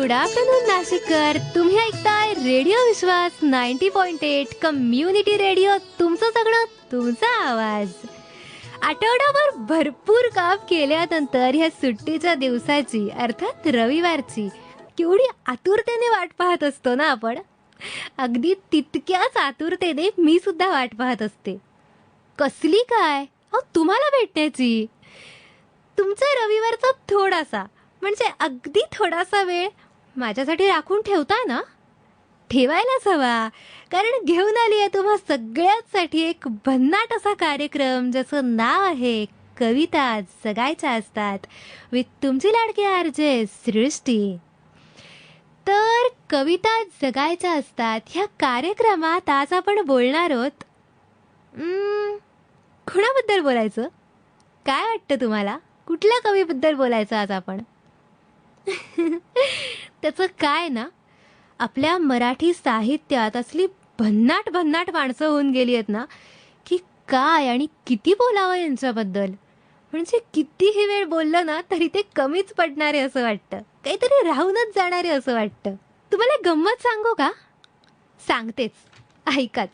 Good afternoon नाशिककर. तुम्ही ऐकताय रेडिओ विश्वास 90.8 कम्युनिटी रेडिओ. तुमचं सगळं तुमचा आवाज. आठवडाभर भरपूर काम केल्यानंतर ह्या सुट्टीच्या दिवसाची अर्थात रविवारची केवढी आतुरतेने वाट पाहत असतो ना आपण. अगदी तितक्याच आतुरतेने मी सुद्धा वाट पाहत असते. कसली काय तुम्हाला भेटण्याची. तुमचा रविवारचा थोडासा म्हणजे अगदी थोडासा वेळ माझ्यासाठी राखून ठेवताय ना. ठेवायलाच हवा, कारण घेऊन आली आहे तुम्हा सगळ्यांसाठी एक भन्नाट असा कार्यक्रम ज्याचं नाव आहे कविता जगायच्या असतात विथ तुमची लाडकी आरजे सृष्टी. तर कविता जगायच्या असतात ह्या कार्यक्रमात आज आपण बोलणार आहोत. कुणाबद्दल बोलायचं, काय वाटतं तुम्हाला? कुठल्या कवीबद्दल बोलायचं आज आपण? त्याचं काय ना, आपल्या मराठी साहित्यात असली भन्नाट भन्नाट माणसं होऊन गेली आहेत ना, की काय आणि किती बोलावं यांच्याबद्दल. म्हणजे कितीही वेळ बोललं ना तरी ते कमीच पडणारे असं वाटतं, काहीतरी राहूनच जाणारे असं वाटतं. तुम्हाला गंमत सांगू का? सांगतेच, ऐकाच.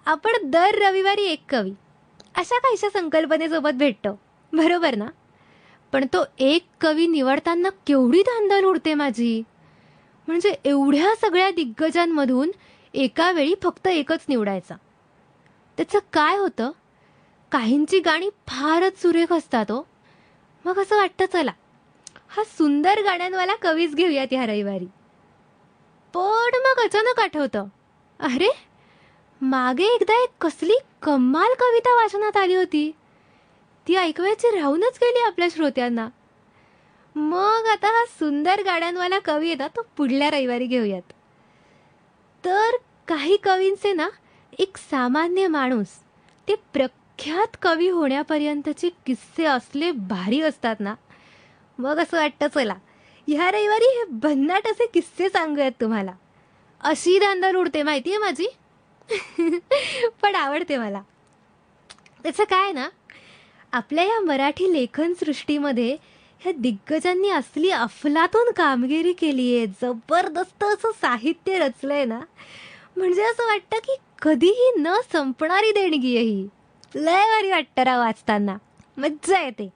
आपण दर रविवारी एक कवी अशा काहीशा संकल्पनेसोबत भेटतो, बरोबर ना? पण तो एक कवी निवडताना केवढी धांदल उडते माझी. म्हणजे एवढ्या सगळ्या दिग्गजांमधून एका वेळी फक्त एकच निवडायचा. त्याचं काय होतं, काहींची गाणी फारच सुरेख असतात हो. मग असं वाटतं चला हा सुंदर गाण्यांवाला कवीच घेऊयात ह्या रविवारी. पण मग अचानक आठवतं, अरे मागे एकदा एक कसली कमाल कविता वाचनात आली होती, ती ऐकवायची राहूनच गेली आपल्या श्रोत्यांना. मग आता हा सुंदर गाण्यांवाला कवी आहे ना, तो पुढल्या रविवारी घेऊयात. तर काही कवींचे ना एक सामान्य माणूस ते प्रख्यात कवी होण्यापर्यंतचे किस्से असले भारी असतात ना. मग असं वाटतं चला ह्या रविवारी हे भन्नाट असे किस्से सांगूयात तुम्हाला. अशी धांदल उडते माहिती आहे माझी. पण आवडते मला. त्याचं काय ना, आपल्या या मराठी लेखनसृष्टीमध्ये ह्या दिग्गजांनी असली अफलातून कामगिरी केली आहे, जबरदस्त असं साहित्य रचलंय ना, म्हणजे असं वाटतं की कधीही न संपणारी देणगी आहे ही. लय भारी वाटतं राव वाचताना, मज्जा येते.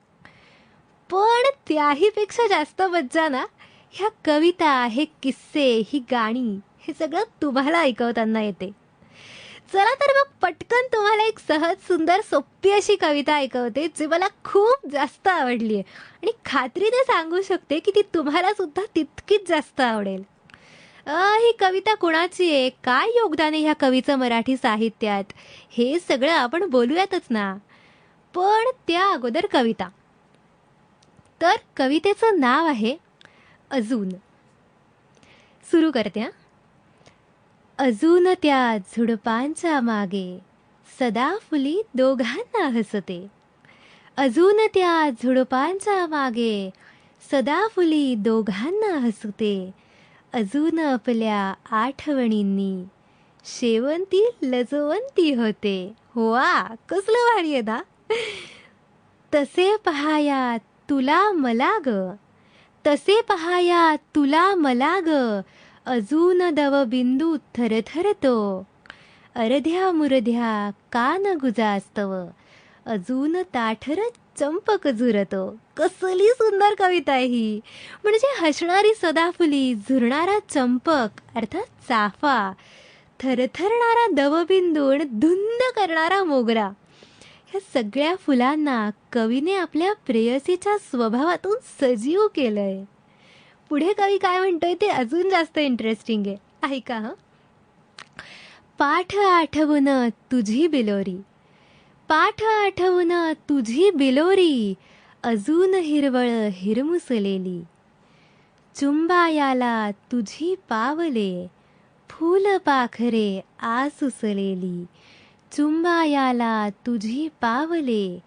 पण त्याही पेक्षा जास्त मज्जा ना ह्या कविता, हे किस्से, ही गाणी, हे सगळं तुम्हाला ऐकवताना येते. चला तर मग पटकन तुम्हाला एक सहज सुंदर सोपी अशी कविता ऐकवते जी मला खूप जास्त आवडली आहे आणि खात्रीने सांगू शकते की ती तुम्हाला सुद्धा तितकीच जास्त आवडेल. ही कविता कुणाची आहे, काय योगदान आहे ह्या कवीचं मराठी साहित्यात, हे सगळं आपण बोलूयातच ना. पण त्या अगोदर कविता. तर कवितेचं नाव आहे अजून. सुरू करते हा. अजून त्या झुडपांच्या मागे सदा फुली दोघांना हसते. अजून त्या झुडपांच्या मागे सदा फुली दोघांना हसते. अजून आपल्या आठवणींनी शेवंती लजवंती होते. वा, कसलं भारी आहे ना. तसे पहाया तुला मला ग, तसे पहाया तुला मला ग, अजून दवबिंदू थरथरतो. अर्ध्या मुरध्या कान गुजास्तव, अजून ताठर चंपक झुरतो. कसली सुंदर कविता आहे ही. म्हणजे हसणारी सदाफुली, झुरणारा चंपक अर्थात चाफा, थरथरणारा दवबिंदू आणि धुंद करणारा मोगरा, ह्या सगळ्या फुलांना कवीने आपल्या प्रेयसीच्या स्वभावातून सजीव केलंय. पुढे कवी काय म्हणतोय ते अजून जास्त इंटरेस्टिंग आहे, ऐका हा. पाठ आठवून तुझी बिलोरी, पाठ आठवून तुझी बिलोरी, अजून हिरवळ हिरमुसलेली. चुंबायाला तुझी पावले, फूल पाखरे आसुसलेली. चुंबायाला तुझी पावले,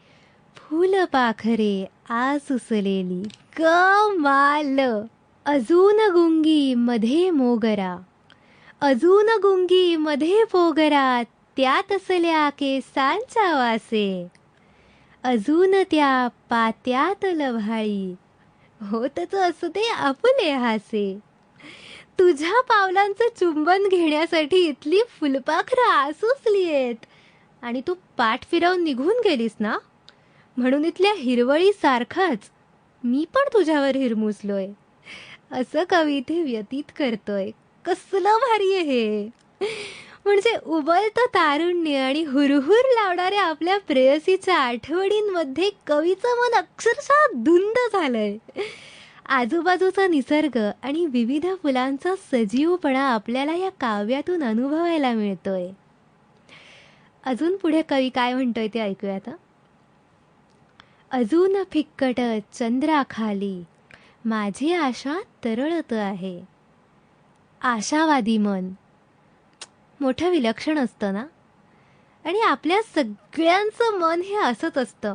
फूल पाखरे आसुसलेली. कमाल. अजून गुंगी मध्ये मोगरा, अजून गुंगी मध्ये पोगरा, त्यात असल्या केसांच्या वासे. अजून त्या पात्यात लव्हाळी, होतच असते आपुले हासे. तुझ्या पावलांचं चुंबन घेण्यासाठी इथली फुलपाखरं आसुसलीयेत. आणि तू पाठ फिरवून निघून गेलीस ना, म्हणून इथल्या हिरवळीसारखाच मी पण तुझ्यावर हिरमुसलोय. असं कवी इथे व्यतीत करतोय. कसलं भारी आहे हे. म्हणजे उबलतं तारुण्य आणि हुरहुर लावणाऱ्या आपल्या प्रेयसीच्या आठवणींमध्ये कवीचं मन अक्षरशः धुंद झालंय. आजूबाजूचा निसर्ग आणि विविध फुलांचा सजीवपणा आपल्याला या काव्यातून अनुभवायला मिळतोय. अजून पुढे कवी काय म्हणतोय ते ऐकूयात. अजून फिक्कट चंद्राखाली माझी आशा तरळत आहे. आशावादी मन मोठं विलक्षण असतं ना. आणि आपल्या सगळ्यांचं मन हे असंच असतं.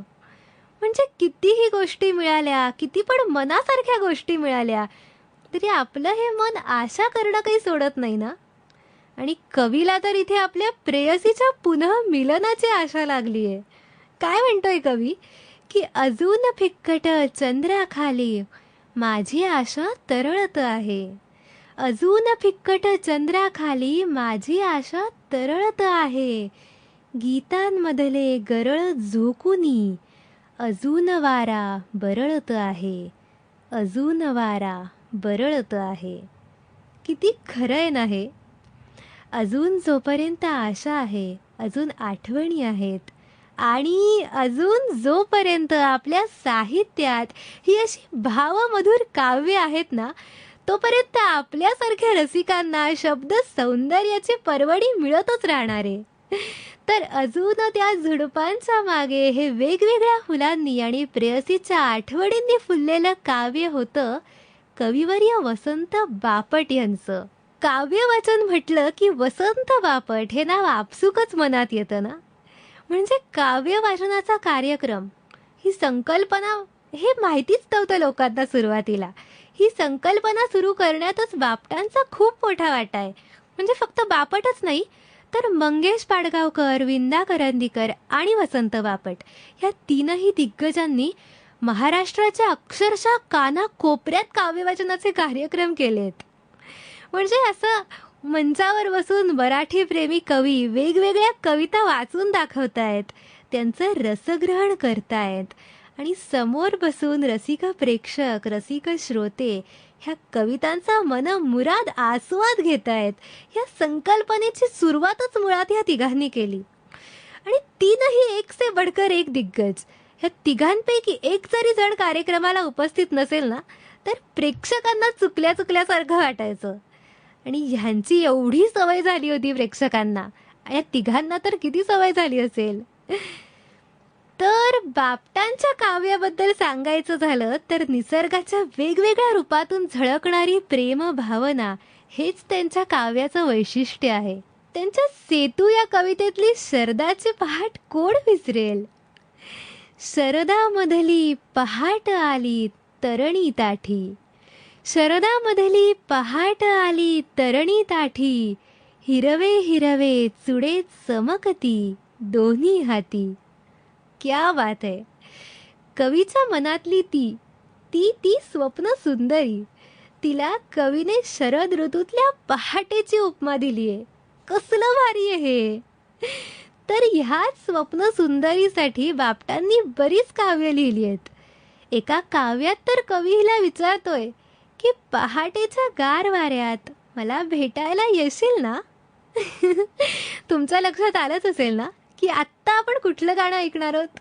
म्हणजे कितीही गोष्टी मिळाल्या, किती पण मनासारख्या गोष्टी मिळाल्या, तरी आपलं हे मन आशा करणं काही सोडत नाही ना. आणि कवीला तर इथे आपल्या प्रेयसीच्या पुन्हा मिलनाची आशा लागली आहे. काय म्हणतोय कवी, की अजून फिक्कट चंद्राखाली माझी आशा तरळत आहे. अजून फिक्कट चंद्राखाली माझी आशा तरळत आहे. गीतांमधले गरळ झोकुनी अजून वारा बरळत आहे. अजून वारा बरळत आहे. किती खरं आहे ना हे. अजून जोपर्यंत आशा आहे, अजून आठवणी आहेत, आणि अजून जोपर्यंत आपल्या साहित्यात ही अशी भावमधुर काव्य आहेत ना, तोपर्यंत आपल्यासारख्या रसिकांना शब्द सौंदर्याची परवडी मिळतच राहणार आहे. तर अजून त्या झुडपांच्या मागे हे वेगवेगळ्या फुलांनी आणि प्रेयसीच्या आठवणींनी फुललेलं काव्य होतं कविवर्य वसंत बापट यांचं. काव्य वाचन म्हटलं की वसंत बापट हे नाव आपसुकच मनात येतं ना. म्हणजे काव्य वाचनाचा कार्यक्रम ही संकल्पना हे माहितीच नव्हतं लोकांना सुरुवातीला. ही संकल्पना सुरू करण्यातच बापटांचा खूप मोठा वाटा आहे. म्हणजे फक्त बापटच नाही, तर मंगेश पाडगावकर, विंदा करंदीकर आणि वसंत बापट ह्या तीनही दिग्गजांनी महाराष्ट्राच्या अक्षरशः कानाकोपऱ्यात काव्यवाचनाचे कार्यक्रम केलेत. म्हणजे असं मंचावर बसून मराठी प्रेमी कवी वेगवेगळ्या कविता वाचून दाखवतायत, त्यांचं रसग्रहण करतायत, आणि समोर बसून रसिक प्रेक्षक, रसिक श्रोते ह्या कवितांचा मनमुराद आस्वाद घेतायत. ह्या संकल्पनेची सुरुवातच मुळात ह्या तिघांनी केली. आणि तीनही एक से बडकर एक दिग्गज. ह्या तिघांपैकी एक जरी जण कार्यक्रमाला उपस्थित नसेल ना, तर प्रेक्षकांना चुकल्यासारखं वाटायचं. आणि ह्यांची एवढी सवय झाली होती प्रेक्षकांना, या तिघांना तर किती सवय झाली असेल. तर बापटांच्या काव्याबद्दल सांगायचं झालं तर निसर्गाच्या वेगवेगळ्या रूपातून झळकणारी प्रेम भावना हेच त्यांच्या काव्याचं वैशिष्ट्य आहे. त्यांच्या सेतू या कवितेतली शरदाची पहाट कोण विसरेल. शरदामधली पहाट आली तरणी ताठी. शरदामधली पहाट आली तरणी ताठी. हिरवे हिरवे चुडे चमकती दोन्ही हाती. क्या बात आहे. कवीच्या मनातली ती ती ती स्वप्न सुंदरी, तिला कवीने शरद ऋतूतल्या पहाटेची उपमा दिली आहे. कसलं भारी आहे हे. तर ह्याच स्वप्न सुंदरीसाठी बापटांनी बरीच काव्य लिहिली आहेत. एका काव्यात तर कवी हिला विचारतोय की पहाटेच्या गार वाऱ्यात मला भेटायला येशील ना. तुमच्या लक्षात आलंच असेल ना की आत्ता आपण कुठलं गाणं ऐकणार आहोत.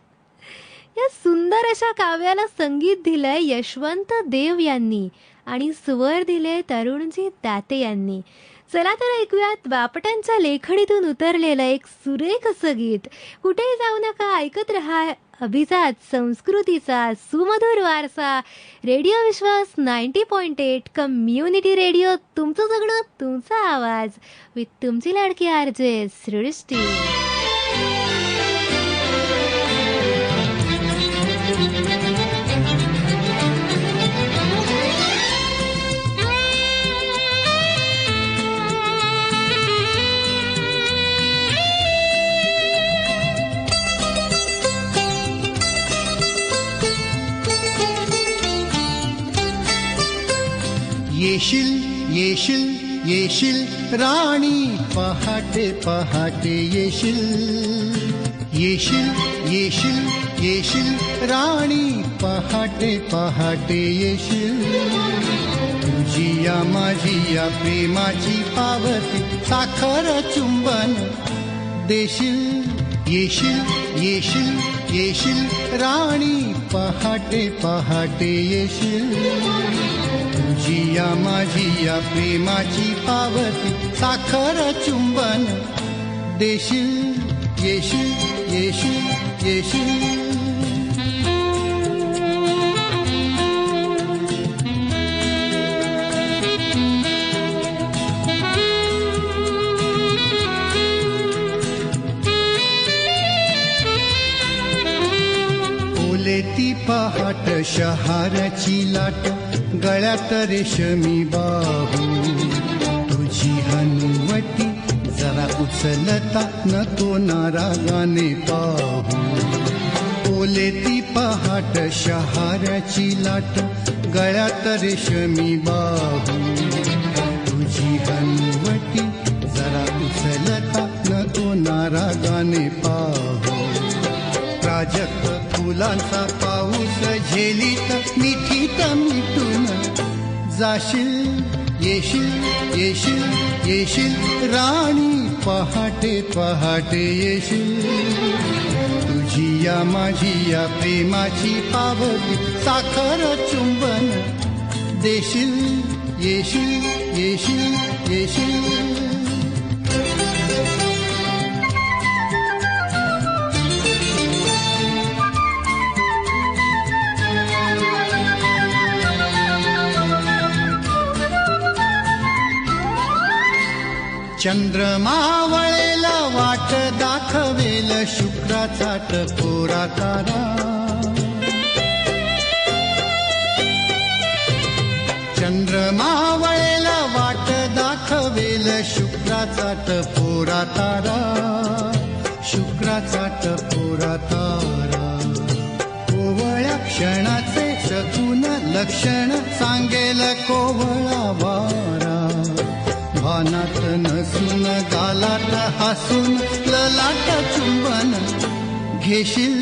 या सुंदर अशा काव्याला संगीत दिलंय यशवंत देव यांनी आणि स्वर दिले तरुणजी दाते यांनी. चला तर ऐकूयात बापटांच्या लेखणीतून उतरलेलं एक सुरेख असं गीत. कुठेही जाऊ नका, ऐकत रहा अभिजात संस्कृतीचा सुमधुर वारसा. रेडिओ विश्वास 90.8 कम्युनिटी रेडिओ, तुमचं जगणं तुमचा आवाज, विथ तुमची लाडकी आरजे सृष्टी. येशील येशील येशील राणी पहाटे पहाटे येशील येशील येशील येशील राणी पहाटे पहाटे येशील तुझी या माझी या प्रेमाची पावती साखर चुंबन देशील येशील येशील येशील राणी पहाटे पहाटे येशील तुझी या माझी या प्रेमाची पावती साखर चुंबन देशील येशील येशील येशील ती पहाट शहाराची लाट गळ्यात रेशमी बाहू तुझी हनुवटी जरा उचलता नको नारागाने पाहू ओले ती पहाट शहाराची लाट गळ्यात रेशमी बाहू तुझी हनुवटी जरा उचलता नको नारागाने पाहू प्राजक्त फुलांचा पाऊस झेलीत मिठीत मिटून जाशील येशील येशील येशील राणी पहाटे पहाटे येशील तुझी या माझी या प्रेमाची पावती साखर चुंबन देशील येशील येशील येशील चंद्रमा वळेला वाट दाखवेल शुक्राचा टपोरा तारा चंद्रमा वळेला वाट दाखवेल शुक्राचा टपोरा तारा शुक्राचा टपोरा तारा कोवळ्या क्षणाचे सगुण लक्षण सांगेल कोवळा वारा भानात नसून गालात हसून ललाट चुंबन घेशील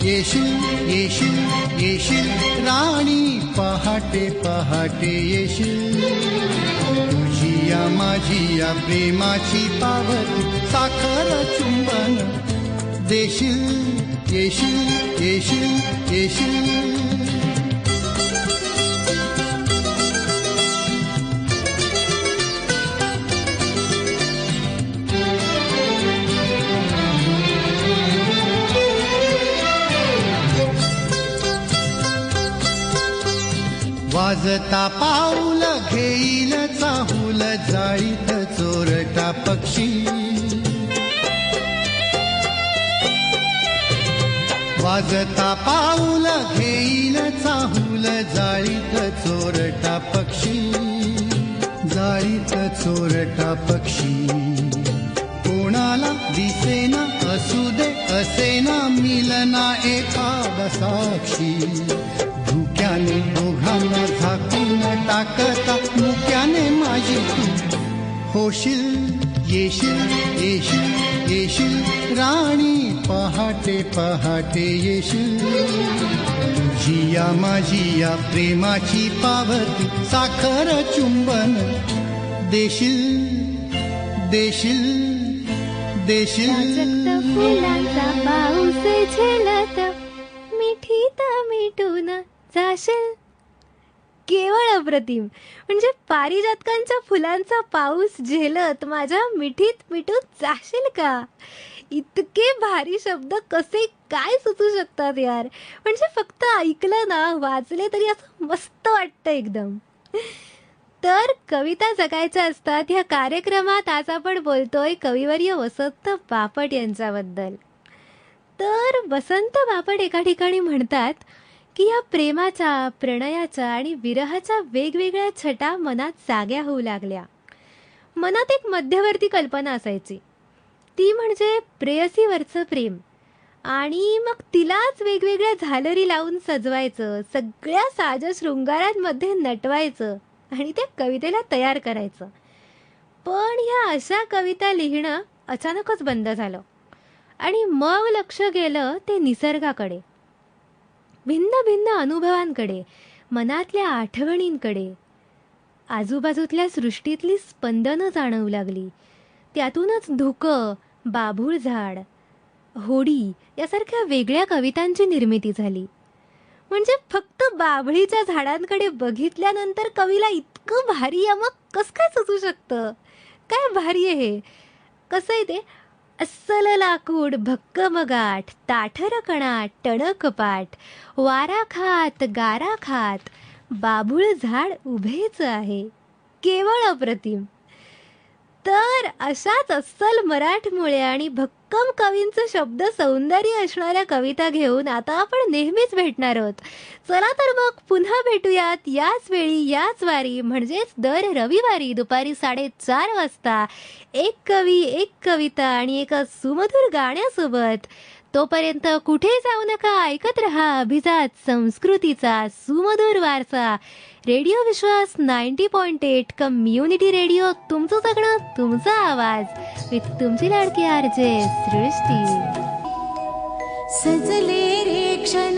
येशील येशील येशील राणी पहाटे पहाटे येशील तुझी या माझी या प्रेमाची पावती साखर चुंबन देशील येशील येशील येशील वाजता पाऊल घेईल चाहूल जाळीत चोरटा पक्षी वाजता पाऊल घेईल चाहूल जाळीत चोरटा पक्षी जाळीत चोरटा पक्षी कोणाला दिसेना असू दे असेना मिलना एखादा साक्षी धुक्याने दोघांना झाकून टाकता मुक्याने माझी तू होशील येशील येशील येशील राणी पहाटे पहाटे येशील तुझी या माझी या प्रेमाची पावती साखर चुंबन देशील देशील देशील प्राजक्त फुलांचा पाऊस झेलत मिठीत मिटून जाशील केवळ अप्रतिम. म्हणजे पारिजातकांच्या फुलांचा पाऊस झेलत माझ्या मिठीत मिठून जाशील का. इतके भारी शब्द कसे काय सुचू शकतात यार. म्हणजे फक्त ऐकलं ना वाचले तरी असं मस्त वाटतं एकदम. तर कविता जगायच्या असतात ह्या कार्यक्रमात आज आपण बोलतोय कविवर्य वसंत बापट यांच्याबद्दल. तर वसंत बापट एका ठिकाणी म्हणतात की या प्रेमाच्या, प्रणयाच्या आणि विरहाच्या वेगवेगळ्या छटा मनात जाग्या होऊ लागल्या. मनात एक मध्यवर्ती कल्पना असायची, ती म्हणजे प्रेयसीवरचं प्रेम. आणि मग तिलाच वेगवेगळ्या झालरी लावून सजवायचं, सगळ्या साज शृंगारांमध्ये नटवायचं. आणि त्या कवितेला तयार करायचं. पण ह्या अशा कविता लिहिणं अचानकच बंद झालं आणि मग लक्ष गेलं ते निसर्गाकडे, भिन्न भिन्न अनुभवांकडे, मनातल्या आठवणींकडे. आजूबाजूतल्या सृष्टीतली स्पंदनं जाणवू लागली. त्यातूनच धुकं, बाभूळ झाड, होडी यासारख्या वेगळ्या कवितांची निर्मिती झाली. म्हणजे फक्त बाभळीच्या झाडांकडे बघितल्यानंतर कवीला इतकं भारी यमक कसं काय सुचू शकतं? काय भारी आहे हे. कसं आहे ते, अस्सल लाकूड भक्कमगाठ, ताठर कणाट टणक पाट, वारा खात गारा खात, बाभूळ झाड उभेच आहे. केवळ अप्रतिम. तर अशाच अस्सल मराठमोळ्या आणि भक्कम कवींचं शब्द सौंदर्य असणाऱ्या कविता घेऊन आता आपण नेहमीच भेटणार आहोत. चला तर मग पुन्हा भेटूयात याच वेळी याच वारी, म्हणजेच दर रविवारी दुपारी 4:30 वाजता एक कवी, एक कविता आणि एका सुमधुर गाण्यासोबत. तोपर्यंत कुठे जाऊ नका, ऐकत रहा अभिजात संस्कृतीचा सुमधुर वारसा. रेडिओ विश्वास 90.8 कम्युनिटी रेडिओ, तुमचं सगळं तुमचा आवाज, विथ तुमची लाडकी आरजे सृष्टी. सजले रे क्षण